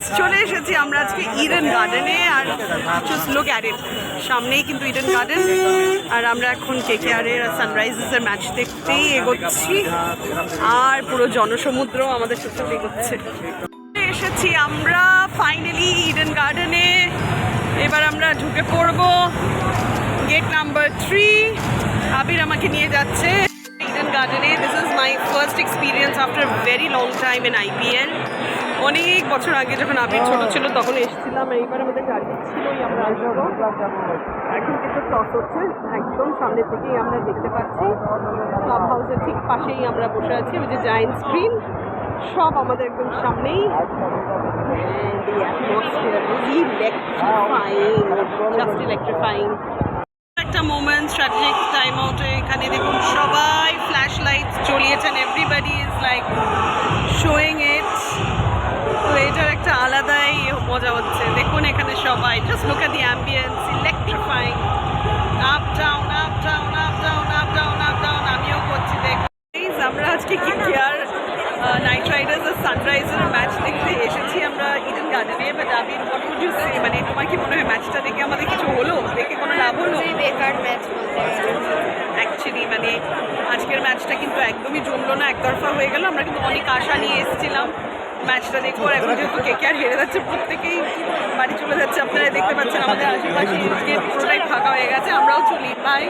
চলে এসেছি আমরা আজকে ইডেন গার্ডেনে আর জাস্ট লুক অ্যাট ইট, সামনেই কিন্তু ইডেন গার্ডেন। আর আমরা এখন KKR এর সানরাইজেসের ম্যাচ দেখতেই এগোচ্ছি আর পুরো জনসমুদ্র আমাদের সাথে এগোচ্ছে। এসেছি আমরা ফাইনালি ইডেন গার্ডেনে। এবার আমরা ঢুকে পড়বো গেট নাম্বার 3। আবির আমাকে নিয়ে যাচ্ছে ইডেন গার্ডেনে। This is my first experience after very long time in IPL। অনেক বছর আগে যখন আবির ছোট ছিল তখন এসেছিলাম। এইবার আমাদের টার্গেট ছিলই আমরা আসবো। এখন কিন্তু টস হচ্ছে, একদম সামনে থেকেই আমরা দেখতে পাচ্ছি। ক্লাব হাউসের ঠিক পাশেই আমরা বসে আছি, ওই যে জায়েন্ট স্ক্রিন সব আমাদের একদম সামনেই। জাস্ট ইলেকট্রিফাইং একটা মোমেন্ট। স্ট্র্যাটেজিক টাইম আউটে এখানে দেখুন সবাই ফ্ল্যাশ লাইটস জ্বলিয়েছেন, everybody is like showing it. তো এটার একটা আলাদাই মজা হচ্ছে। দেখুন এখানে সবাই just look at the ambience, electrifying. Up down up down up down up down up down আমিও করছি। দেখুন আমরা আজকে KKR নাইট রাইডার্স আর সানরাইজার ম্যাচ দেখতে এসেছি আমরা ইডেন গার্ডেনে। But Abir what would you say, মানে তোমার কি মনে হয় ম্যাচটা দেখে আমাদের কিছু হলো, দেখে কোনো লাভ হলো? বেকার ম্যাচ অ্যাকচুয়ালি মানে আজকের ম্যাচটা কিন্তু একদমই জমলো না, একতরফা হয়ে গেল। আমরা কিন্তু অনেক আশা নিয়ে এসেছিলাম ম্যাচটা দেখবো। আর এখন যেহেতু KKR হেরে যাচ্ছে, প্রত্যেকেই বাড়ি চলে যাচ্ছে। আপনারা দেখতে পাচ্ছেন আমাদের আশেপাশে পুরোটাই ফাঁকা হয়ে গেছে। আমরাও চলি, বাই।